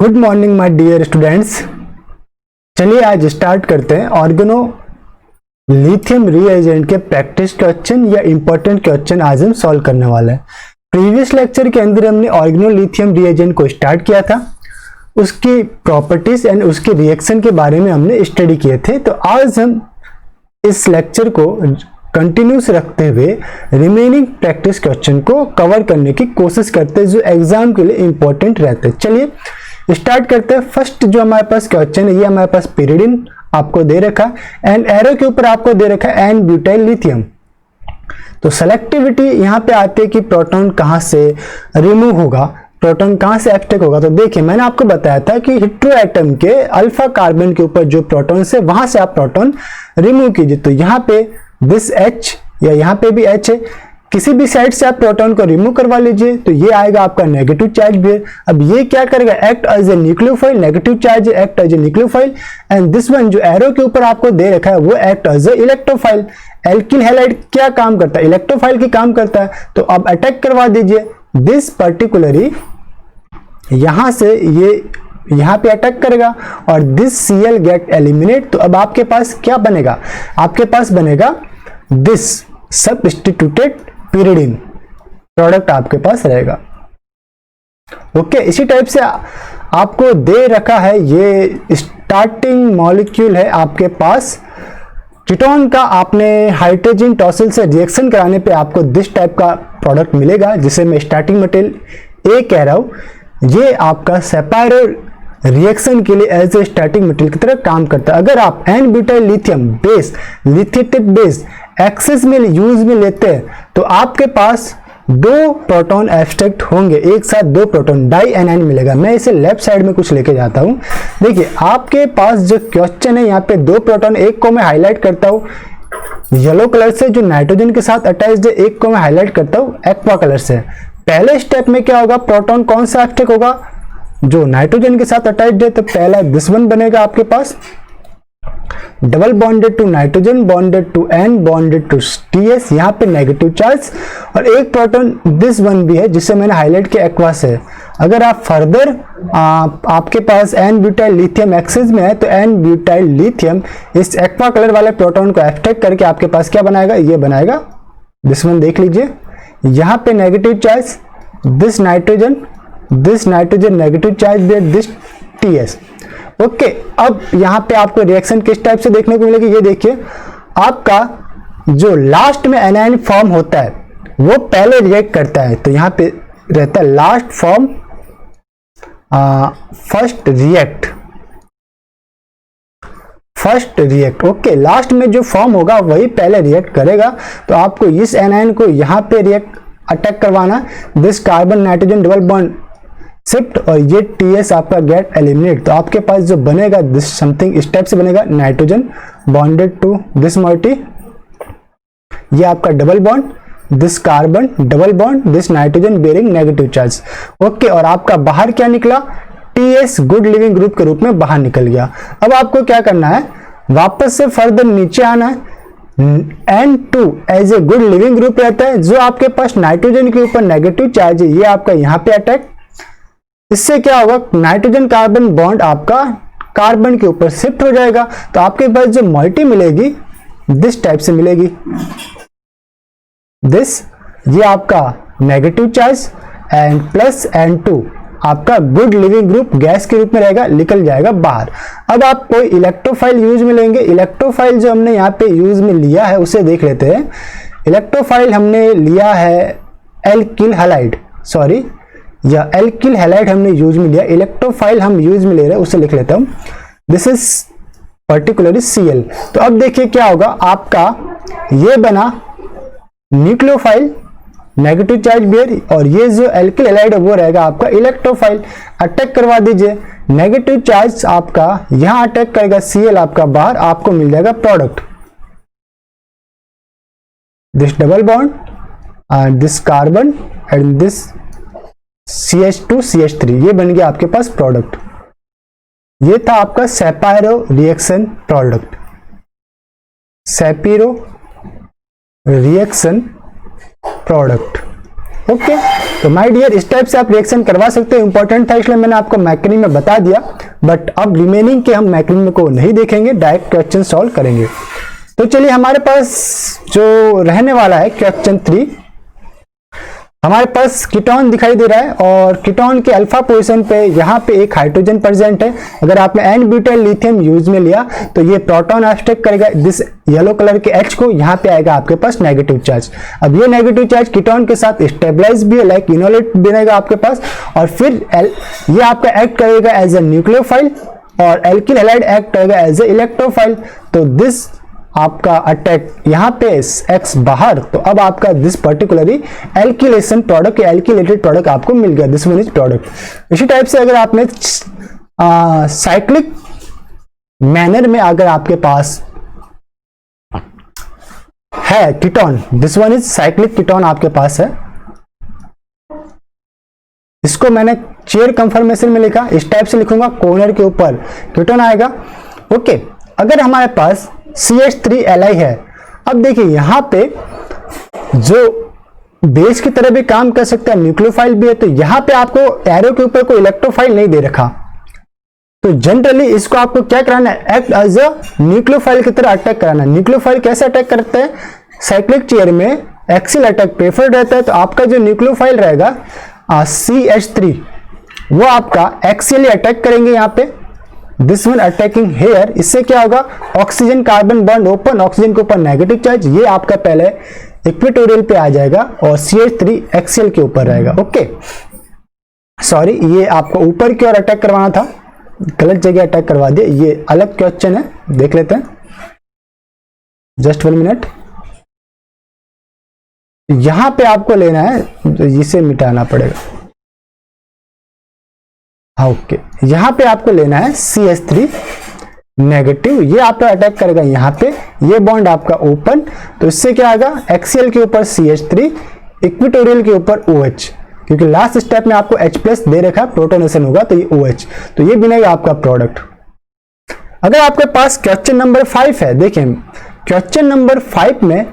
Good morning my dear students. चलिए आज start करते हैं ऑर्गेनो लिथियम रीएजेंट के प्रैक्टिस क्वेश्चन या इंपॉर्टेंट क्वेश्चन आज हम सॉल्व करने वाले हैं। प्रीवियस लेक्चर के अंदर हमने ऑर्गेनो लिथियम रीएजेंट को स्टार्ट किया था, उसकी प्रॉपर्टीज एंड उसके रिएक्शन के बारे में हमने स्टडी किए थे। तो आज हम इस लेक्चर को कंटिन्यूस रखते हुए रिमेनिंग प्रैक्टिस क्वेश्चन को कवर करने की कोशिश करते हैं जो एग्जाम के लिए इंपॉर्टेंट रहते हैं। चलिए स्टार्ट करते हैं। फर्स्ट जो हमारे पास क्वेश्चन है ये हमारे पास pyridine आपको दे रखा है एंड एरो के ऊपर आपको दे रखा है एन ब्यूटाइल लिथियम। तो सेलेक्टिविटी यहाँ पे आती है कि प्रोटॉन कहाँ से रिमूव होगा, प्रोटॉन कहाँ से एब्स्ट्रैक्ट होगा। तो देखिए मैंने आपको बताया था कि हेटेरो एटम के अल्फा कार्बन के ऊपर जो प्रोटॉन है वहां से आप प्रोटॉन रिमूव कीजिए। तो यहाँ पे दिस H या यहाँ पे भी H है, किसी भी साइड से आप प्रोटॉन को रिमूव करवा लीजिए तो ये आएगा आपका नेगेटिव चार्ज भी। अब ये क्या करेगा, act as a nucleophile, negative charge act as a nucleophile and this one जो एरो के ऊपर आपको दे रखा है वो act as a electrophile. Alkyl halide क्या काम करता है, इलेक्ट्रोफाइल की काम करता है। तो अब अटैक करवा दीजिए दिस पर्टिकुलरली, यहां से ये यहाँ पे अटैक करेगा और दिस Cl गेट एलिमिनेट। तो अब आपके पास क्या बनेगा, आपके पास बनेगा दिस सब्स्टिट्यूटेड pyridine प्रोडक्ट आपके पास रहेगा। ओके, इसी टाइप से आपको दे रखा है ये स्टार्टिंग मॉलिक्यूल है आपके पास कीटोन का, आपने हाइड्रोजन टॉसिल से रिएक्शन कराने पे आपको दिस टाइप का प्रोडक्ट मिलेगा जिसे मैं स्टार्टिंग मटेरियल ए कह रहा हूं। ये आपका सेपायरो रिएक्शन के लिए एज ए स्टार्टिंग मटेरियल की तरह काम करता है। अगर आप n butyl lithium base, lithium base excess में यूज में लेते हैं तो आपके पास दो प्रोटॉन एब्स्ट्रैक्ट होंगे, एक साथ दो प्रोटॉन डाई एनाइन मिलेगा। मैं इसे लेफ्ट साइड में कुछ लेके जाता हूं। देखिए आपके पास जो क्वेश्चन है यहाँ पे दो प्रोटॉन, एक को मैं हाईलाइट करता हूं येलो कलर से जो नाइट्रोजन के साथ अटैच्ड है, एक को मैं हाईलाइट करता हूं एक्वा कलर से। पहले स्टेप में क्या होगा, प्रोटॉन कौन सा एब्स्ट्रैक्ट होगा, जो नाइट्रोजन के साथ अटैच्ड है। तो पहला दिस वन बनेगा आपके पास double bonded to nitrogen, bonded to N, bonded to TS, यहाँ पे नेगेटिव चार्ज। और एक प्रोटॉन दिस वन भी है जिसे मैंने हाईलाइट किया एक्वा से। अगर आप फर्दर आपके पास एन ब्यूटाइल लिथियम एक्सेस में है तो एन ब्यूटाइल लिथियम इस एक्वा कलर वाले प्रोटॉन को एब्स्ट्रैक्ट करके आपके पास क्या बनाएगा, ये बनाएगा दिस वन। देख लीजिए यहाँ पे negative charge this nitrogen negative charge this TS. Okay, अब यहाँ पे आपको रिएक्शन किस टाइप से देखने को मिलेगी, ये देखिए आपका जो लास्ट में एनाइन फॉर्म होता है वो पहले रिएक्ट करता है। तो यहाँ पे रहता है last form first react. Okay, last में जो फॉर्म होगा वही पहले रिएक्ट करेगा। तो आपको इस एनाइन को यहाँ पे रिएक्ट अटैक करवाना, this carbon nitrogen double bond shift और ये टीएस आपका गेट एलिमिनेट। तो आपके पास जो बनेगा दिस समथिंग इस टाइप से बनेगा, nitrogen bonded to this moiety, ये आपका double bond, this carbon double bond, this nitrogen bearing negative charge. Okay, और आपका बाहर क्या निकला, टीएस गुड लिविंग ग्रुप के रूप में बाहर निकल गया। अब आपको क्या करना है, वापस से फर्दर नीचे आना है। N2 as a good leaving group रहता है, जो आपके पास नाइट्रोजन के ऊपर नेगेटिव चार्ज है ये आपका यहाँ पे अटैक। इससे क्या होगा, नाइट्रोजन कार्बन बॉन्ड आपका कार्बन के ऊपर शिफ्ट हो जाएगा। तो आपके पास जो मॉइटी मिलेगी दिस टाइप से मिलेगी, दिस ये आपका negative charge and plus N2 आपका गुड लिविंग ग्रुप गैस के रूप में रहेगा, निकल जाएगा बाहर। अब आप कोई इलेक्ट्रोफाइल यूज में लेंगे। इलेक्ट्रोफाइल जो हमने यहाँ पे यूज में लिया है उसे देख लेते हैं। इलेक्ट्रोफाइल हमने लिया है एल्किल हैलाइड, सॉरी या एल्किल हैलाइड हमने यूज में लिया। इलेक्ट्रोफाइल हम यूज में ले रहे हैं उसे लिख लेता हूं, दिस इज पर्टिकुलरली Cl। तो अब देखिए क्या होगा, आपका ये बना न्यूक्लियोफाइल नेगेटिव चार्ज बेयर और ये जो एल्किल हैलाइड है वो रहेगा आपका इलेक्ट्रोफाइल। अटैक करवा दीजिए, नेगेटिव चार्ज आपका यहां अटैक करेगा, Cl आपका बाहर, आपको मिल जाएगा product this double bond this carbon and this CH2 CH3, ये बन गया आपके पास प्रोडक्ट। ये था आपका spiro reaction product, spiro reaction product. Okay, तो माय डियर इस टाइप से आप रिएक्शन करवा सकते हो। इंपॉर्टेंट था इसलिए मैंने आपको मैकेनिज्म में बता दिया, बट अब रिमेनिंग के हम मैकेनिज्म को नहीं देखेंगे, डायरेक्ट क्वेश्चन सॉल्व करेंगे। तो चलिए हमारे पास जो रहने वाला है क्वेश्चन 3, हमारे पास कीटोन दिखाई दे रहा है और कीटोन के अल्फा पोजीशन पे यहाँ पे एक हाइड्रोजन प्रेजेंट है। अगर आपने एन ब्यूटाइल लिथियम यूज में लिया तो ये प्रोटॉन अटैक करेगा दिस येलो कलर के H को, यहाँ पे आएगा आपके पास नेगेटिव चार्ज। अब ये नेगेटिव चार्ज कीटोन के साथ स्टेबलाइज भी है, लाइक इनोलेट बनेगा आपके पास, और फिर ये आपका एक्ट करेगा एज ए न्यूक्लियोफाइल और एल्किल हैलाइड एक्ट करेगा एज ए इलेक्ट्रोफाइल। तो दिस आपका अटैक यहाँ पे X बाहर, तो अब आपका दिस पर्टिकुलरली एल्किलेशन प्रोडक्ट या एल्किलेटेड प्रोडक्ट आपको मिल गया, दिस वन इज प्रोडक्ट। इसी टाइप से अगर आपने साइक्लिक मैनर में अगर आपके पास है ketone, this one is cyclic ketone आपके पास है, इसको मैंने चेयर कंफर्मेशन में लिखा, इस टाइप से लिखूंगा, कॉर्नर के ऊपर कीटोन आएगा। ओके, अगर हमारे पास CH3Li है, अब देखिए यहां पे जो बेस की तरह भी काम कर सकता है, न्यूक्लियोफाइल भी है, तो यहां पे आपको एरो के ऊपर कोई इलेक्ट्रोफाइल नहीं दे रखा, तो जनरली इसको आपको क्या कराना है, एक्ट एज अ न्यूक्लियोफाइल की तरह अटैक कराना है। न्यूक्लियोफाइल कैसे अटैक करते हैं, साइक्लिक चेयर में एक्सियल अटैक प्रेफर्ड रहता है, तो आपका जो न्यूक्लियोफाइल रहेगा CH3 वो आपका एक्सियली अटैक करेंगे यहाँ पे, दिस वन अटैकिंग हेयर। इससे क्या होगा, oxygen carbon bond open, oxygen के ऊपर नेगेटिव चार्ज, ये आपका पहले इक्वेटोरियल पे आ जाएगा और CH3 एक्सियल के ऊपर रहेगा। ओके, सॉरी, ये आपको ऊपर की ओर अटैक करवाना था, गलत जगह अटैक करवा दिया, ये अलग क्वेश्चन है, देख लेते हैं, जस्ट 1 मिनट। यहां पे आपको लेना है, तो इसे मिटाना पड़ेगा। ओके, यहां पे आपको लेना है CH3 नेगेटिव, ये आपका अटैक करेगा यहाँ पे, ये बॉन्ड आपका ओपन, तो इससे क्या आएगा, एक्सियल के ऊपर CH3, इक्वेटोरियल के ऊपर OH, क्योंकि लास्ट स्टेप में आपको H+ दे रखा, प्रोटोनेशन होगा तो ये OH, तो ये बनेगा आपका प्रोडक्ट। अगर आपके पास क्वेश्चन नंबर 5 है, देखिए क्वेश्चन नंबर 5 में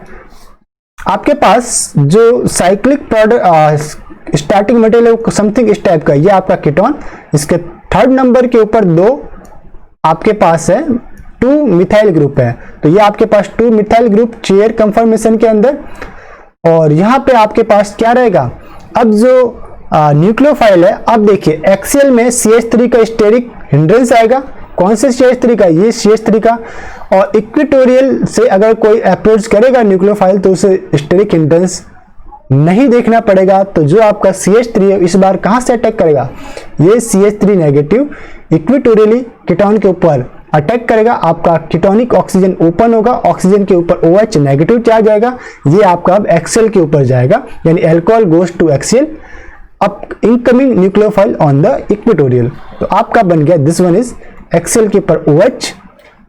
आपके पास जो cyclic product starting material something इस टाइप का, ये आपका कीटोन, इसके थर्ड नंबर के ऊपर 2 आपके पास है 2 मिथाइल ग्रुप है, तो ये आपके पास 2 मिथाइल ग्रुप चेयर कंफर्मेशन के अंदर, और यहां पे आपके पास क्या रहेगा, अब जो न्यूक्लियोफाइल है, अब देखिए एक्सियल में CH3 का स्टेरिक हिंड्रेंस आएगा, कौन से CH3 का, ये CH3 का, और इक्वेटोरियल से अगर कोई अप्रोच करेगा न्यूक्लियोफाइल तो उसे स्टेरिक हिंड्रेंस नहीं देखना पड़ेगा। तो जो आपका CH3 है इस बार कहां से अटैक करेगा, ये CH3 नेगेटिव इक्वेटोरियली कीटोन के ऊपर अटैक करेगा, आपका कीटोनिक ऑक्सीजन ओपन होगा, ऑक्सीजन के ऊपर OH नेगेटिव चार्ज आएगा, ये आपका अब एक्सियल के ऊपर जाएगा, यानी अल्कोहल गोज टू एक्सियल, अब incoming nucleophile on the equatorial, तो आपका बन गया दिस वन इज एक्सियल के ऊपर OH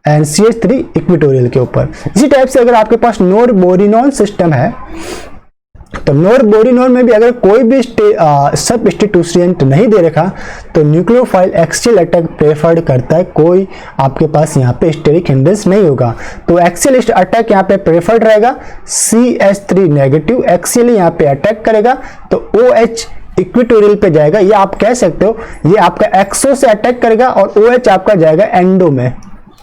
एंड CH3 इक्वेटोरियल के ऊपर। इसी टाइप से अगर आपके पास नोरबोरिनोन सिस्टम है, तो नोरबोरिनोन में भी अगर कोई भी सबस्टिट्यूएंट नहीं दे रखा तो न्यूक्लियोफाइल एक्सियल अटैक प्रेफर्ड करता है, कोई आपके पास यहाँ पे स्टेरिक हिंड्रेंस नहीं होगा, तो एक्सियल अटैक यहाँ पे प्रेफर्ड रहेगा, CH3 नेगेटिव एक्सियल यहाँ पे अटैक करेगा, तो OH इक्वेटोरियल पे जाएगा, ये आप कह सकते हो, ये आपका एक्सो से अटैक करेगा और OH आपका जाएगा एंडो में।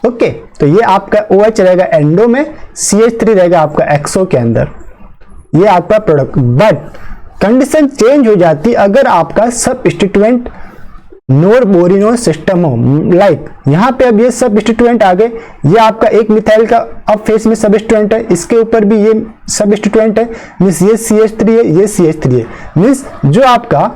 ओके, तो ये आपका OH रहेगा एंडो में, CH3 रहेगा आपका एक्सो के अंदर, ये आपका प्रोडक्ट। बट कंडीशन चेंज हो जाती अगर आपका सबस्टिट्यूएंट नोरबोरिनोन सिस्टम हो, लाइक यहाँ पे अब ये सबस्टिट्यूएंट आ गए, ये आपका एक मिथाइल का अब फेस में सबस्टिट्यूएंट है, इसके ऊपर भी ये सबस्टिट्यूएंट है, मीन्स ये CH3 है, ये CH3 है, मीन्स जो आपका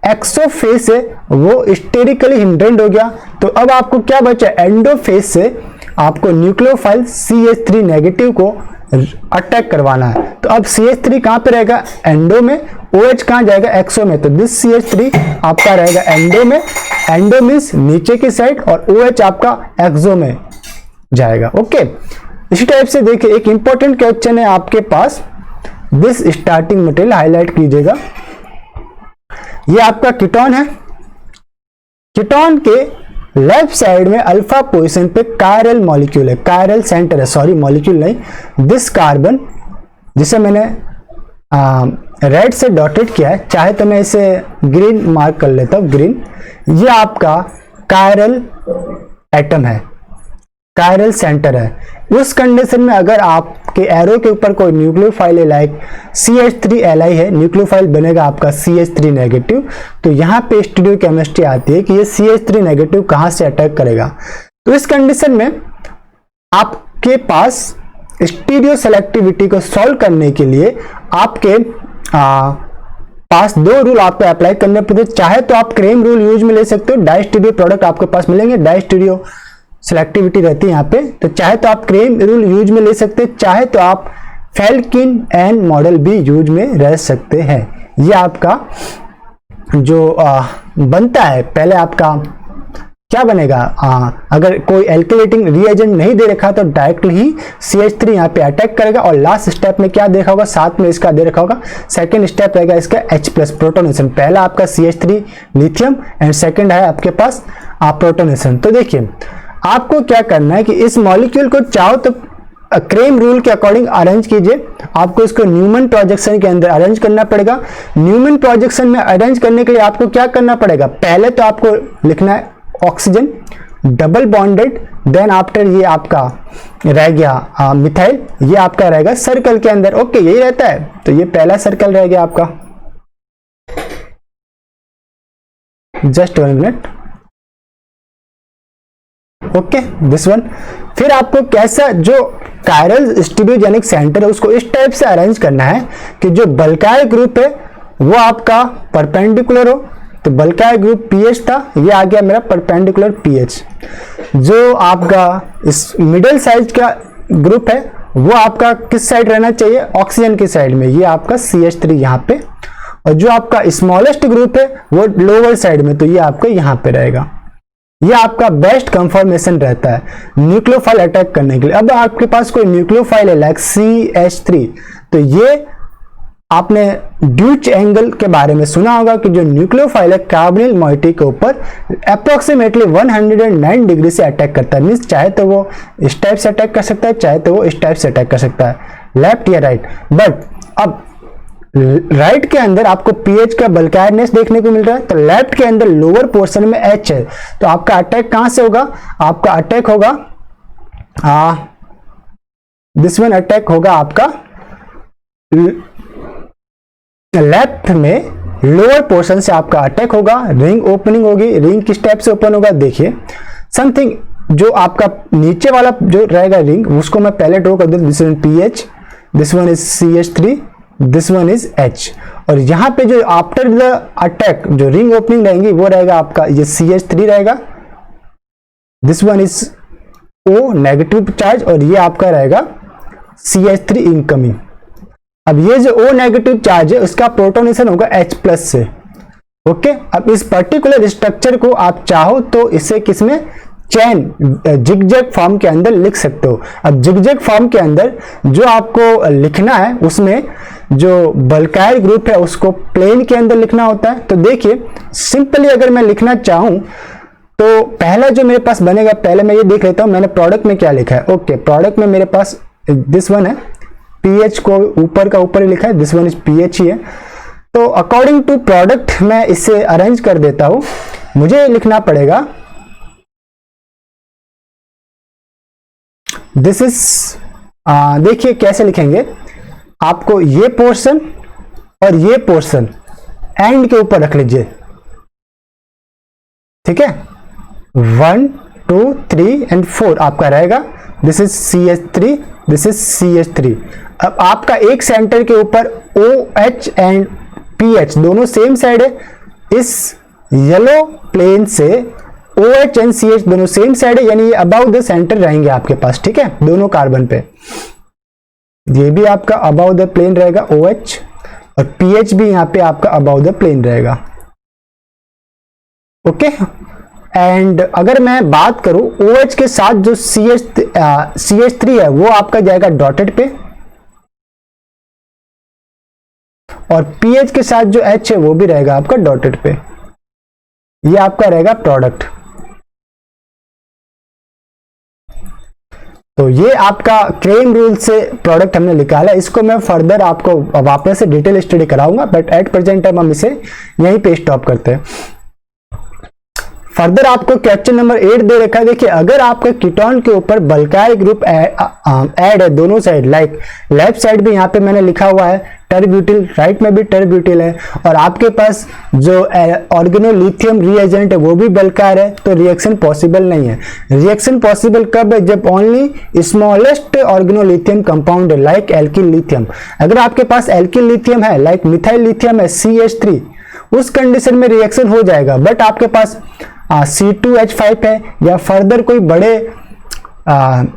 एक्सो फेस है वो स्टेरिकली हिंड्रेंड हो गया, तो अब आपको क्या बचा, एंडो फेस से आपको न्यूक्लियोफाइल CH3 नेगेटिव को अटैक करवाना है, तो अब CH3 कहां पे रहेगा, एंडो में, OH कहां जाएगा, एक्सो में, तो दिस CH3 आपका रहेगा एंडो में, एंडो मीन्स नीचे की साइड, और OH आपका एक्सो में जाएगा। ओके, इसी टाइप से देखिए एक इंपॉर्टेंट क्वेश्चन है आपके पास, दिस स्टार्टिंग मटेरियल हाईलाइट कीजिएगा, ये आपका कीटोन है, कीटोन के लेफ्ट साइड में अल्फा पोजीशन पे कायरल मॉलिक्यूल है, कायरल सेंटर है, सॉरी मॉलिक्यूल नहीं, दिस कार्बन जिसे मैंने रेड से डॉटेड किया है, चाहे तो मैं इसे ग्रीन मार्क कर लेता हूं, ग्रीन। ये आपका कायरल एटम है, कायरल सेंटर है। उस कंडीशन में अगर आपके एरो के ऊपर कोई न्यूक्लियोफाइल है, लाइक CH3Li है, न्यूक्लियोफाइल बनेगा आपका CH3 नेगेटिव। तो यहाँ पे स्टीरियो केमिस्ट्री आती है कि ये CH3 नेगेटिव कहाँ से अटैक करेगा। तो इस कंडीशन में आपके पास स्टीरियो सेलेक्टिविटी को सॉल्व करने के लिए आपके पास दो रूल आपको अप्लाई करने पड़ते। चाहे तो आप क्रेम रूल यूज में ले सकते हो, डाई स्टीरियो प्रोडक्ट आपके पास मिलेंगे, डाई स्टीरियो सिलेक्टिविटी रहती है यहाँ पे। तो चाहे तो आप क्रेम रूल यूज में ले सकते हैं, चाहे तो आप फेल्किन एंड मॉडल भी यूज में रह सकते हैं। ये आपका जो बनता है, पहले आपका क्या बनेगा, अगर कोई एल्किलेटिंग रिएजेंट नहीं दे रखा तो डायरेक्टली ही CH3 यहाँ पे अटैक करेगा। और लास्ट स्टेप में क्या देखा होगा, साथ में इसका दे रखा होगा, सेकेंड स्टेप रहेगा इसका H+ प्रोटोनेशन। पहला आपका CH3 लिथियम एंड सेकेंड है आपके पास प्रोटोनेशन। तो देखिए आपको क्या करना है कि इस मॉलिक्यूल को चाहो तो क्रेम रूल के अकॉर्डिंग अरेंज कीजिए। आपको इसको न्यूमैन प्रोजेक्शन के अंदर अरेंज करना पड़ेगा। न्यूमैन प्रोजेक्शन में अरेंज करने के लिए आपको क्या करना पड़ेगा, पहले तो आपको लिखना है oxygen double bonded, then after ये आपका रह गया मिथाइल, ये आपका रहेगा सर्कल के अंदर। ओके, यही रहता है। तो ये पहला सर्कल रह गया आपका। Just 1 minute. Okay, this one. फिर आपको कैसा जो कायरल स्टीरियोजेनिक सेंटर है उसको इस टाइप से अरेंज करना है कि जो बल्काय ग्रुप है वो आपका परपेंडिकुलर हो। तो बल्काय ग्रुप PH था, ये आ गया मेरा परपेंडिकुलर PH। जो आपका इस मिडिल साइज का ग्रुप है वो आपका किस साइड रहना चाहिए, ऑक्सीजन की साइड में, ये आपका CH3 यहाँ पे। और जो आपका स्मॉलेस्ट ग्रुप है वो लोअर साइड में, तो ये आपका यहाँ पे रहेगा। ये आपका बेस्ट कंफर्मेशन रहता है न्यूक्लियोफाइल अटैक करने के लिए। अब आपके पास कोई न्यूक्लियोफाइल है लाइक CH3, तो ये आपने ड्यूच एंगल के बारे में सुना होगा कि जो न्यूक्लियोफाइल है कार्बोनिल मॉइटी के ऊपर अप्रोक्सीमेटली 109 डिग्री से अटैक करता है। मींस चाहे तो वो इस टाइप से अटैक कर सकता है, चाहे तो वो इस टाइप से अटैक कर सकता है, लेफ्ट या राइट। बट अब राइट के अंदर आपको पीएच का बल्कायरनेस देखने को मिल रहा है, तो लेफ्ट के अंदर लोअर पोर्शन में एच है। तो आपका अटैक कहां से होगा, आपका अटैक होगा दिस वन अटैक होगा आपका लेफ्ट में, लोअर पोर्शन से आपका अटैक होगा। रिंग ओपनिंग होगी, रिंग किस टाइप से ओपन होगा, देखिए समथिंग जो आपका नीचे वाला जो रहेगा रिंग उसको मैं पहले ड्रॉ कर दूं। This one pH, this one is CH3, this one is H। और यहां पे जो आफ्टर द अटैक जो रिंग ओपनिंग रहेंगी वो रहेगा आपका ये CH3 रहेगा, this one is O negative charge, और ये आपका रहेगा CH3 इनकमिंग। अब ये जो O नेगेटिव चार्ज है उसका प्रोटोनेशन होगा H+ से। ओके, अब इस पर्टिकुलर स्ट्रक्चर को आप चाहो तो इसे किसमें, चैन जिगजैग फॉर्म के अंदर लिख सकते हो। अब जिगजैग फॉर्म के अंदर जो आपको लिखना है उसमें जो बल्कायर ग्रुप है उसको प्लेन के अंदर लिखना होता है। तो देखिए सिंपली अगर मैं लिखना चाहूं तो पहला जो मेरे पास बनेगा, पहले मैं ये देख लेता हूं मैंने प्रोडक्ट में क्या लिखा है। ओके, प्रोडक्ट में मेरे पास दिस वन है, पीएच को ऊपर का ऊपर ही लिखा है, दिस वन इज पीएच ही है। तो अकॉर्डिंग टू प्रोडक्ट मैं इसे अरेंज कर देता हूं। मुझे लिखना पड़ेगा दिस इज, देखिए कैसे लिखेंगे, आपको ये पोर्शन और ये पोर्शन एंड के ऊपर रख लीजिए, ठीक है। 1 2 3 एंड 4 आपका रहेगा, this is CH3, this is CH3। अब आपका एक सेंटर के ऊपर OH एंड PH दोनों सेम साइड है, इस येलो प्लेन से OH एंड CH दोनों सेम साइड है, यानी ये अबाउ द सेंटर रहेंगे आपके पास, ठीक है, दोनों कार्बन पे। ये भी आपका अबाउ द प्लेन रहेगा OH, और PH भी यहां पे आपका अबाउ द प्लेन रहेगा। ओके, एंड अगर मैं बात करूं OH के साथ जो CH3 है वो आपका जाएगा डॉटेड पे, और PH के साथ जो H है वो भी रहेगा आपका डॉटेड पे। ये आपका रहेगा प्रोडक्ट। तो ये आपका क्रेम रूल से प्रोडक्ट हमने निकाला। इसको मैं फर्दर आपको वापस से डिटेल स्टडी कराऊंगा, बट एट प्रेजेंट टाइम हम इसे यहीं पे स्टॉप करते हैं। फर्दर आपको क्वेश्चन नंबर 8 दे रखा है। देखिए, अगर आपके कीटोन के ऊपर बल्काइल ग्रुप ऐड है दोनों साइड, लाइक लेफ्ट साइड भी यहाँ पे मैंने लिखा हुआ है टरब्यूटिल, राइट में भी टरब्यूटिल है, और आपके पास जो ऑर्गेनोलिथियम रिएजेंट है वो भी बल्कायर है, तो रिएक्शन पॉसिबल नहीं है। रिएक्शन पॉसिबल कब है? जब ओनली स्मॉलेस्ट ऑर्गेनोलिथियम कंपाउंड है, लाइक एल्किल लिथियम। अगर आपके पास एल्किल लिथियम है, लाइक मिथाइल लिथियम है CH3, उस कंडीशन में रिएक्शन हो जाएगा। बट आपके पास C2H5 है या फर्दर कोई बड़े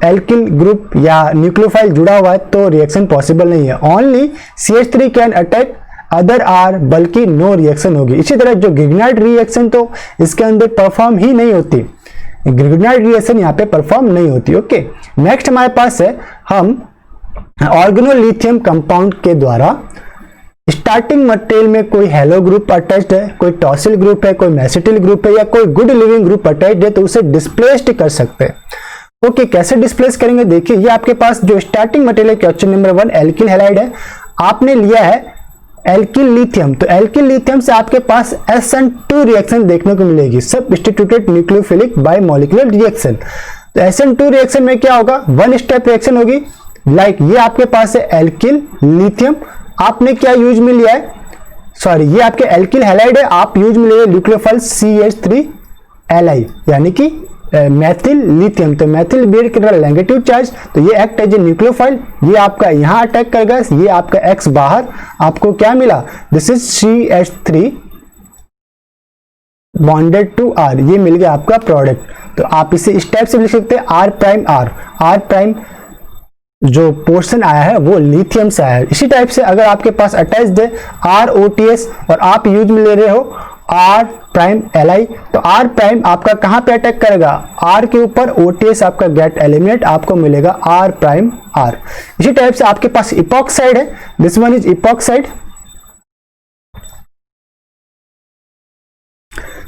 एल्किल ग्रुप या न्यूक्लियोफाइल जुड़ा हुआ है, तो रिएक्शन पॉसिबल नहीं है। Only CH3 can attack other R, बल्कि नो रिएक्शन होगी। इसी तरह जो ग्रिग्नाइट रिएक्शन तो इसके अंदर परफॉर्म ही नहीं होती, ग्रिग्नाइट रिएक्शन यहाँ पे परफॉर्म नहीं होती। ओके, नेक्स्ट हमारे पास है, हम ऑर्गेनोलिथियम कंपाउंड के द्वारा स्टार्टिंग मटेरियल में कोई हेलो ग्रुप अटैच्ड है, कोई टॉसिल ग्रुप है, कोई मेसिटिल ग्रुप है, या कोई गुड लिविंग ग्रुप अटैच्ड है, तो उसे डिस्प्लेस्ड कर सकते हैं। ओके, कैसे डिस्प्लेस करेंगे? देखिए, ये आपके पास जो starting material question number 1 alkyl halide है, आपने लिया है एल्किल लिथियम, तो एल्किल लिथियम से आपके पास SN2 रिएक्शन देखने को मिलेगी, सब्स्टिट्यूटेड न्यूक्लियोफिलिक बायमोलिकुलर रिएक्शन। तो SN2 रिएक्शन में क्या होगा? 1 स्टेप रिएक्शन होगी। लाइक ये आपके पास है एल्किल लिथियम, आपने क्या यूज में लिया है, सॉरी ये आपके एल्किल हैलाइड है, आप यूज में लिए न्यूक्लियोफाइल CH3Li, यानी कि मैथिल लिथियम। तो मैथिल बियर कर रहा है नेगेटिव चार्ज, तो ये एक्ट एज ए न्यूक्लियोफाइल, ये आपका यहां अटैक करेगा, ये आपका X बाहर, आपको क्या मिला? This is CH3 bonded to R, ये मिल गया आपका प्रोडक्ट। तो आप इसे इस टाइप से लिख सकते हैं R prime R, R prime जो पोर्शन आया है वो लिथियम से आया है। इसी टाइप से अगर आपके पास अटैच्ड है ROTS और आप यूज में ले रहे हो R प्राइम Li, तो R प्राइम आपका कहां पे अटैक करेगा? R के ऊपर, OTS आपका गेट एलिमिनेट, आपको मिलेगा R प्राइम R। इसी टाइप से आपके पास इपॉक्साइड है, दिस वन इज इपॉक्साइड।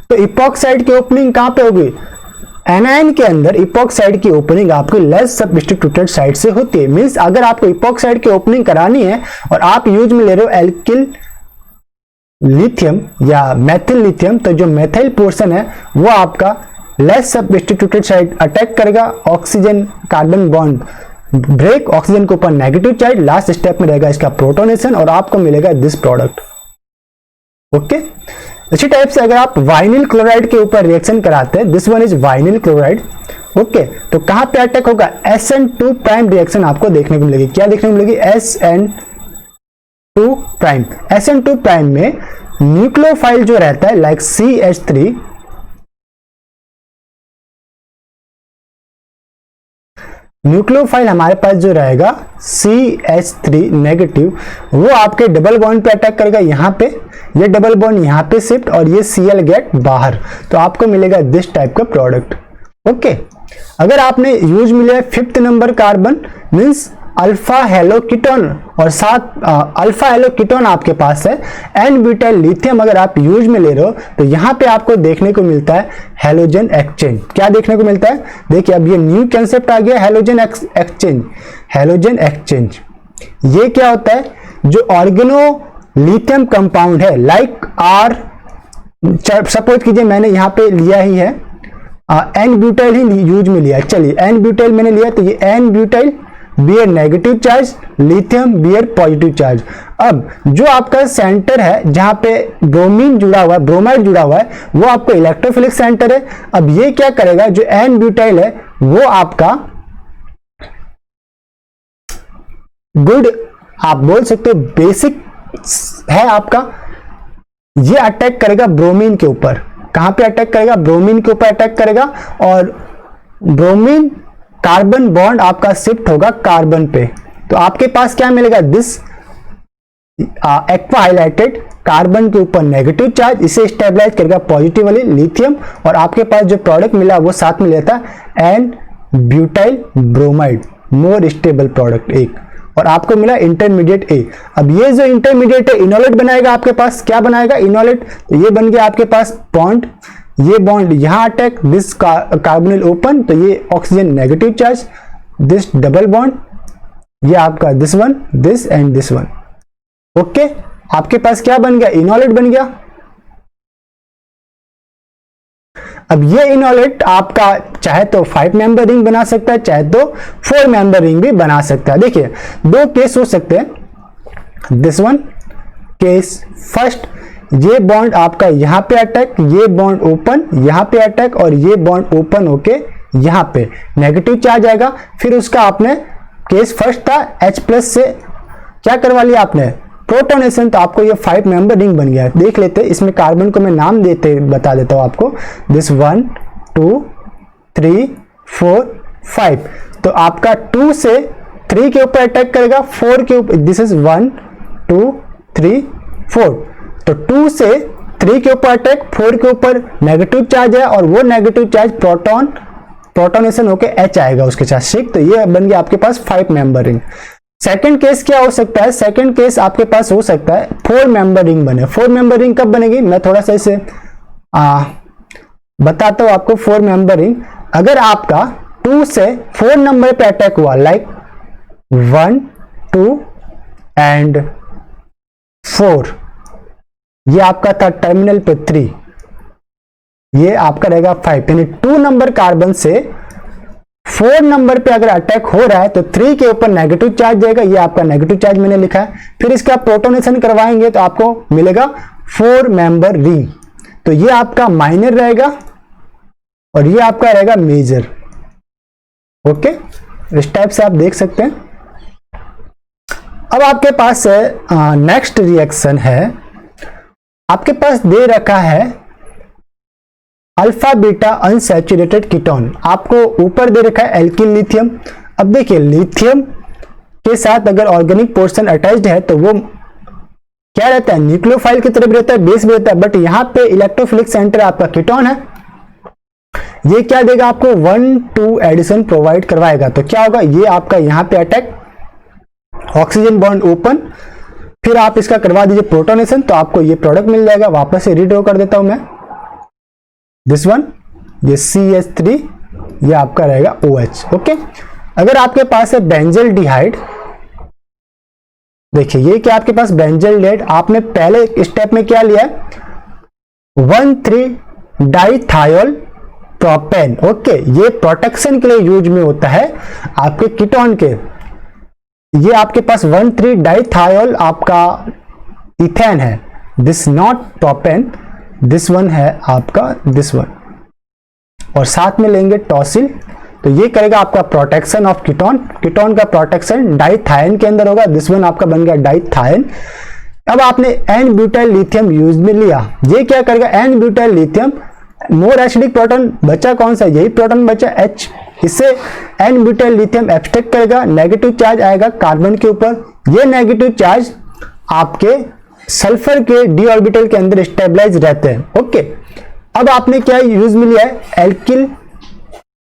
तो इपॉक्साइड की ओपनिंग कहां पे होगी? एनायन के अंदर इपॉक्साइड की ओपनिंग आपकी लेस सब्स्टिट्यूटेड साइड से होती है। मींस अगर आपको इपॉक्साइड की ओपनिंग करानी है और आप यूज में ले रहे हो एल्किल लिथियम या मैथिल लिथियम, तो जो मैथिल पोर्शन है वो आपका लेस सब्स्टिट्यूटेड साइड अटैक करेगा, oxygen carbon bond break, oxygen के ऊपर नेगेटिव चार्ज, लास्ट स्टेप में रहेगा इसका प्रोटोनेशन और आपको मिलेगा दिस प्रोडक्ट। ओके, इसी टाइप से अगर आप वाइनिल क्लोराइड के ऊपर रिएक्शन कराते हैं, this one is vinyl chloride. Okay, तो कहां पे अटैक होगा? SN2 प्राइम रिएक्शन आपको देखने को मिलेगी। क्या देखने को मिलेगी? SN2 prime. SN2 प्राइम में न्यूक्लियोफाइल जो रहता है लाइक CH3, न्यूक्लियोफाइल हमारे पास जो रहेगा CH3 नेगेटिव, वो आपके डबल बॉन्ड पे अटैक करेगा, यहां पे ये डबल बॉन्ड यहां पे शिफ्ट और ये Cl गेट बाहर, तो आपको मिलेगा दिस टाइप का प्रोडक्ट। ओके, अगर आपने यूज मिला 5th number carbon, means alpha hello ketone, और साथ अल्फा हेलो कीटोन आपके पास है एन ब्यूटाइल लिथियम, अगर आप यूज में ले रहे हो तो यहाँ पे आपको देखने को मिलता है हेलोजन एक्सचेंज। क्या देखने को मिलता है? देखिए, अब ये न्यू कंसेप्ट आ गया, हेलोजन एक्सचेंज। हेलोजन एक्सचेंज ये क्या होता है? जो ऑर्गेनो लिथियम कंपाउंड है, लाइक R, सपोज कीजिए मैंने यहाँ पे लिया ही है एन ब्यूटाइल ही यूज में लिया, चलिए एन ब्यूटाइल मैंने लिया, तो ये n butyl bear negative charge, lithium bear positive charge. अब जो आपका सेंटर है जहां पे ब्रोमीन जुड़ा हुआ है, ब्रोमाइड जुड़ा हुआ है, वो आपका इलेक्ट्रोफिलिक सेंटर है। अब ये क्या करेगा? जो एन ब्यूटाइल है वो आपका गुड, आप बोल सकते हो बेसिक है आपका, ये अटैक करेगा ब्रोमीन के ऊपर। कहां पे अटैक करेगा? ब्रोमीन के ऊपर अटैक करेगा, और ब्रोमीन कार्बन बॉन्ड आपका शिफ्ट होगा कार्बन पे, तो आपके पास क्या मिलेगा? दिस एक्वा हाइलाइटेड कार्बन के ऊपर नेगेटिव चार्ज, इसे स्टेबलाइज करेगा पॉजिटिवली लिथियम, और आपके पास जो प्रोडक्ट मिला वो साथ में लेता n butyl bromide, more stable product एक, और आपको मिला इंटरमीडिएट ए। अब ये जो इंटरमीडिएट है इनोलेट बनाएगा आपके पास, क्या बनाएगा? इनोलेट। तो ये बन गया आपके पास बॉन्ड, ये बॉन्ड यहां अटैक, दिस कार्बोनिल ओपन, तो ये oxygen negative charge, this double bond, ये आपका this one, this and this one. Okay, आपके पास क्या बन गया, इनोलेट बन गया। अब ये इनोलेट आपका चाहे तो 5 मेंबर रिंग बना सकता है, चाहे तो 4 मेंबर रिंग भी बना सकता है। देखिए दो केस हो सकते हैं। दिस वन केस फर्स्ट, ये बॉन्ड आपका यहां पे अटैक, ये बॉन्ड ओपन यहां पे अटैक, और ये बॉन्ड ओपन होके यहां पे नेगेटिव चार्ज आएगा। फिर उसका आपने केस फर्स्ट था H+ से क्या करवा लिया आपने, प्रोटोनेशन, तो आपको ये 5 मेंबर रिंग बन गया। देख लेते हैं, इसमें कार्बन को मैं नाम बता देता हूं आपको। दिस 1 2 3 4 5, तो आपका 2 से 3 के ऊपर अटैक करेगा, 4 के ऊपर, दिस इज 1 2 3 4, तो 2 से 3 के ऊपर अटैक, 4 के ऊपर नेगेटिव चार्ज है, और वो नेगेटिव चार्ज प्रोटोनेशन होके H आएगा उसके साथ, ठीक। तो ये बन गया आपके पास 5 मेंबर रिंग। सेकंड केस क्या हो सकता है, सेकंड केस आपके पास हो सकता है 4 मेंबर रिंग बने। 4 मेंबर रिंग कब बनेगी, मैं थोड़ा सा इसे बताता हूं आपको। 4 मेंबर रिंग, अगर आपका 2 से 4 नंबर पे अटैक हुआ, लाइक 1 2 एंड 4, ये आपका था टर्मिनल पे 3, ये आपका रहेगा 5, यानी 2 नंबर कार्बन से 4 नंबर पे अगर अटैक हो रहा है तो 3 के ऊपर नेगेटिव चार्ज जाएगा, ये आपका नेगेटिव चार्ज मैंने लिखा है। फिर इसका प्रोटोनेशन करवाएंगे तो आपको मिलेगा 4 मेंबर रिंग, तो ये आपका माइनर रहेगा और ये आपका रहेगा मेजर। ओके, इस टाइप से आप देख सकते हैं। अब आपके पास नेक्स्ट रिएक्शन है, आपके पास दे रखा है अल्फा बीटा अनसैचुरेटेड कीटोन, आपको ऊपर दे रखा है एल्किल लिथियम। अब देखिए लिथियम के साथ अगर ऑर्गेनिक पोर्शन अटैच्ड है तो वो क्या रहता है, न्यूक्लियोफाइल की तरफ रहता है, बेस भी रहता है, बट यहाँ पे इलेक्ट्रोफिलिक सेंटर आपका कीटोन है। ये क्या देगा आपको, 1-2 एडिशन प्रोवाइड करवाएगा। तो क्या होगा, ये आपका यहाँ पे अटैक, ऑक्सीजन बॉन्ड ओपन, फिर आप इसका करवा दीजिए प्रोटोनेशन, तो आपको ये प्रोडक्ट मिल जाएगा। वापस से रीड्रॉ कर देता हूं मैं, दिस वन, ये CH3, ये आपका रहेगा OH। ओके, अगर आपके पास है बेंजल डिहाइड, देखिए ये क्या आपके पास बेंजल डिहाइड, आपने पहले स्टेप में क्या लिया है, 1,3 डाइथायोल प्रोपेन। ओके, ये प्रोटेक्शन के लिए यूज में होता है आपके कीटोन के। ये आपके पास 1,3 डाइथायोल आपका इथेन है, this not propane, this one है आपका दिस वन, और साथ में लेंगे टॉसिल, तो ये करेगा आपका प्रोटेक्शन ऑफ कीटोन। कीटोन का प्रोटेक्शन डाइथायन के अंदर होगा, दिस वन आपका बन गया डाइथायन। अब आपने एन ब्यूटाइल लिथियम यूज में लिया, ये क्या करेगा, n butyl lithium, more acidic proton बचा कौन सा, यही प्रोटॉन बचा H, इससे एन ब्यूटाइल लिथियम एब्स्ट्रैक्ट करेगा, नेगेटिव चार्ज आएगा कार्बन के ऊपर, ये नेगेटिव चार्ज आपके सल्फर के डी ऑर्बिटल के अंदर स्टेबलाइज रहते हैं। ओके, अब आपने क्या यूज में लिया है, एल्किल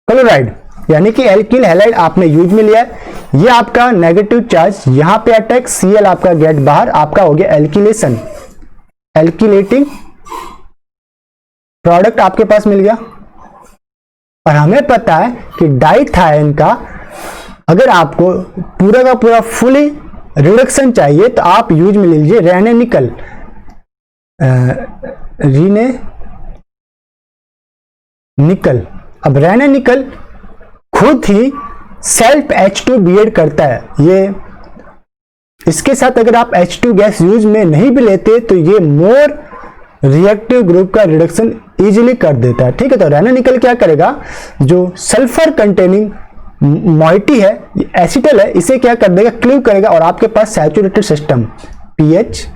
क्लोराइड, यानी कि एल्किल हैलाइड आपने यूज में लिया है। ये आपका नेगेटिव चार्ज यहां पे अटैक, Cl आपका गेट बाहर, आपका हो गया एल्किलेशन, एल्किलेटिंग प्रोडक्ट आपके पास मिल गया। और हमें पता है कि डाइथायन का अगर आपको पूरा का पूरा फुली रिडक्शन चाहिए तो आप यूज में ले लीजिए रेने निकल, रीने निकल। अब रेने निकल खुद ही सेल्फ H2 बीएड करता है, ये इसके साथ अगर आप H2 गैस यूज में नहीं भी लेते तो ये मोर रिएक्टिव ग्रुप का रिडक्शन इजीली कर देता है। ठीक है, तो रेने निकल क्या करेगा, जो सल्फर कंटेनिंग मॉइटी है, एसिटल है, इसे क्या कर देगा, क्लीव करेगा, और आपके पास saturated system pH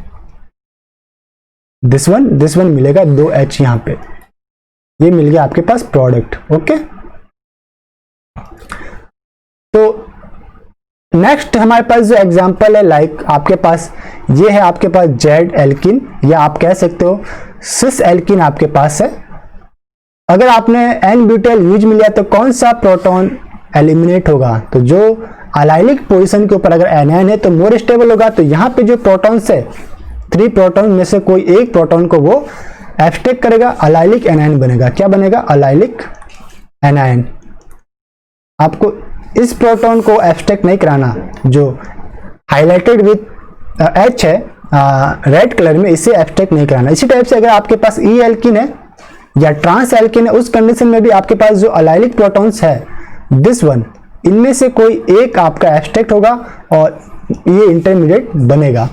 this one मिलेगा, 2H यहां पे, ये मिल गया आपके पास प्रोडक्ट। ओके, तो नेक्स्ट हमारे पास जो एग्जांपल है, लाइक आपके पास ये है, आपके पास जेड एल्किन, या आप कह सकते हो सिस एल्किन आपके पास है। अगर आपने एन ब्यूटाइल यूज में लिया तो कौन सा प्रोटॉन एलिमिनेट होगा, तो जो अलाइलिक पोजीशन के ऊपर अगर एनआईन है तो मोर स्टेबल होगा। तो यहाँ पे जो प्रोटॉन्स है, 3 प्रोटॉन में से कोई एक प्रोटॉन को वो एब्स्ट्रैक्ट करेगा, अलाइलिक एनायन बनेगा। क्या बनेगा, अलाइलिक एनायन। आपको इस प्रोटॉन को एब्स्ट्रैक्ट नहीं कराना, जो हाईलाइटेड विथ एच है रेड कलर में, इसे एब्स्ट्रैक्ट नहीं कराना। इसी टाइप से अगर आपके पास ई एल्किन है या ट्रांस एल्किन है, उस कंडीशन में भी आपके पास जो अलाइलिक प्रोटॉन्स है दिस वन, इनमें से कोई एक आपका एब्स्ट्रैक्ट होगा और ये इंटरमीडिएट बनेगा।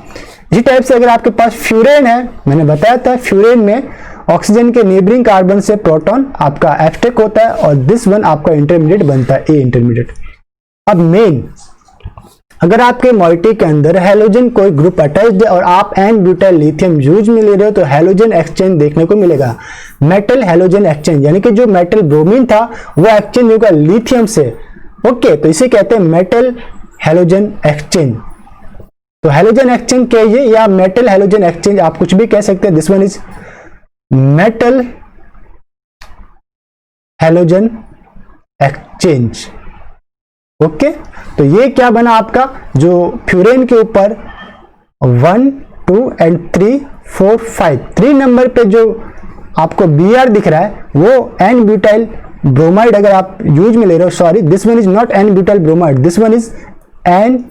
इसी टाइप से अगर आपके पास फ्यूरेन है, मैंने बताया था फ्यूरेन में ऑक्सीजन के नेबरिंग कार्बन से प्रोटॉन आपका एब्स्ट्रैक्ट होता है और दिस वन आपका इंटरमीडिएट बनता है, ए इंटरमीडिएट। अब मेन, अगर आपके मॉइटी के अंदर हेलोजन कोई ग्रुप अटैच्ड है और आप एन ब्यूटाइल लिथियम यूज में ले रहे हो तो हेलोजन एक्सचेंज देखने को मिलेगा, मेटल हेलोजन एक्सचेंज, यानी कि जो मेटल ब्रोमीन था वो एक्सचेंज होगा लिथियम से। ओके, तो इसे कहते हैं मेटल हेलोजन एक्सचेंज। तो हेलोजन एक्सचेंज कहिए या मेटल हेलोजन एक्सचेंज, आप कुछ भी कह सकते हैं। This one is metal halogen exchange. Okay, तो ये क्या बना आपका, जो फ्यूरेन के ऊपर 1 2 एंड 3 4 5 3 नंबर पे जो आपको Br दिख रहा है वो एन ब्यूटाइल ब्रोमाइड अगर आप यूज में ले रहे हो, sorry this one is not n butyl bromide, this one is n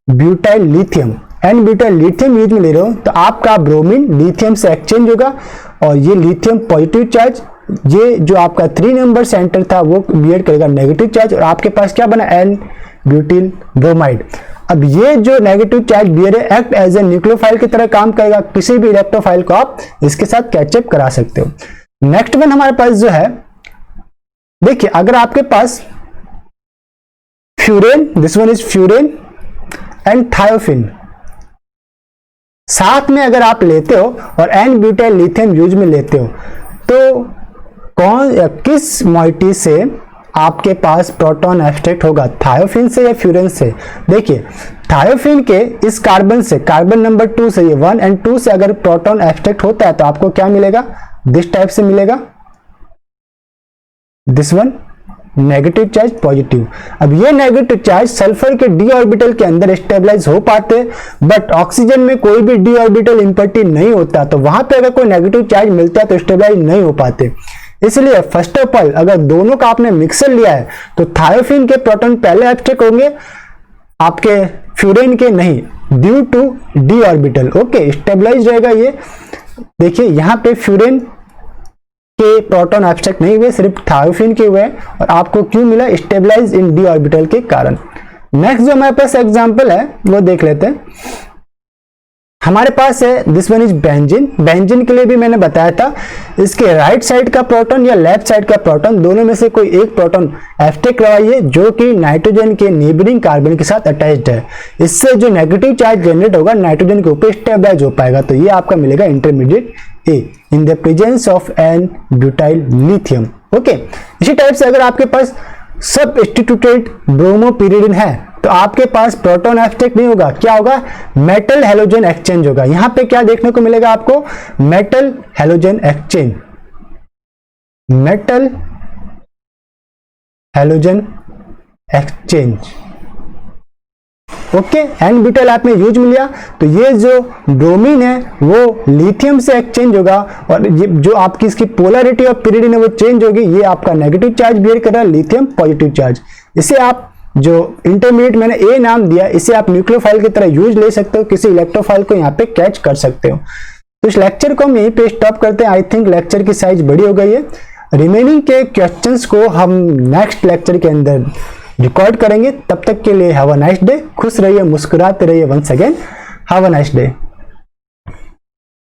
butyl lithium. N butyl lithium use में ले रहे हो तो आपका ब्रोमीन लिथियम से एक्सचेंज होगा और ये लिथियम पॉजिटिव चार्ज, ये जो आपका 3 नंबर सेंटर था वो बियर करेगा नेगेटिव चार्ज और आपके पास क्या बना, एन ब्यूटिल ब्रोमाइड। अब ये जो नेगेटिव चार्ज बियर है एक्ट एज ए न्यूक्लियोफाइल की तरह काम करेगा, किसी भी इलेक्ट्रोफाइल को आप इसके साथ कैचअप करा सकते हो। नेक्स्ट वन हमारे पास जो है, देखिए अगर आपके पास furan, this one is furan and thiophene, साथ में अगर आप लेते हो और एन ब्यूटाइल लिथियम यूज में लेते हो तो कौन या किस मॉइटी से आपके पास प्रोटॉन एब्स्ट्रैक्ट होगा, थायोफिन से या फ्यूरेन से। देखिए थायोफिन के इस कार्बन से, कार्बन नंबर 2 से, ये 1 एंड 2 से अगर प्रोटॉन एब्स्ट्रैक्ट होता है तो आपको क्या मिलेगा, दिस टाइप से मिलेगा, this one negative charge positive. अब ये नेगेटिव चार्ज सल्फर के डी ऑर्बिटल के अंदर स्टेबलाइज हो पाते, बट ऑक्सीजन में कोई भी डी ऑर्बिटल इंपर्टी नहीं होता, तो वहां पे अगर कोई नेगेटिव चार्ज मिलता है तो स्टेबलाइज नहीं हो पाते। इसलिए फर्स्ट ऑफ ऑल अगर दोनों का आपने मिक्सर लिया है तो थायोफिन के प्रोटॉन पहले एब्स्ट्रैक्ट होंगे, आपके फ्यूरेन के नहीं, due to d orbital. Okay, stabilise रहेगा ये। देखिए यहां पे फ्यूरेन के प्रोटॉन एब्स्ट्रैक्ट नहीं हुए, सिर्फ थायोफिन के हुए और आपको क्यों मिला, स्टेबलाइज इन डी ऑर्बिटल के कारण। नेक्स्ट जो हमारे पास एग्जांपल है वो देख लेते हैं। हमारे पास है this one is benzene. Benzene के लिए भी मैंने बताया था, इसके राइट साइड का प्रोटॉन या लेफ्ट साइड का प्रोटॉन, दोनों में से कोई एक प्रोटॉन एब्स्ट्रैक्ट करवाइए जो कि नाइट्रोजन के नेबरिंग कार्बन के साथ अटैच्ड है। इससे जो नेगेटिव चार्ज जनरेट होगा नाइट्रोजन के ऊपर स्टेबलाइज हो पाएगा, तो ये आपका मिलेगा intermediate a in the presence of n butyl lithium. Okay, इसी टाइप से अगर आपके पास सबस्टिट्यूटेड ब्रोमोपिरिडिन है तो आपके पास प्रोटॉन एब्स्ट्रैक्ट नहीं होगा, क्या होगा, मेटल हेलोजन एक्सचेंज होगा। यहां पे क्या देखने को मिलेगा आपको, metal halogen exchange, metal halogen exchange. Okay, n butyl आपने यूज में लिया तो ये जो ब्रोमीन है वो लिथियम से एक्सचेंज होगा और ये जो आपकी इसकी पोलरिटी ऑफ पिरिडिन है वो चेंज होगी, ये आपका नेगेटिव चार्ज बियर कर रहा है, लिथियम पॉजिटिव चार्ज। इसे आप जो इंटरमीडिएट मैंने ए नाम दिया, इसे आप न्यूक्लियोफाइल की तरह यूज ले सकते हो, किसी इलेक्ट्रोफाइल को यहाँ पे कैच कर सकते हो। तो इस लेक्चर को हम यहीं पे स्टॉप करते हैं। आई थिंक लेक्चर की साइज बड़ी हो गई है, रिमेनिंग के क्वेश्चंस को हम नेक्स्ट लेक्चर के अंदर रिकॉर्ड करेंगे। तब तक के लिए हैव अ नाइस डे, खुश रहिए, मुस्कुराते रहिए। Once again have a nice day.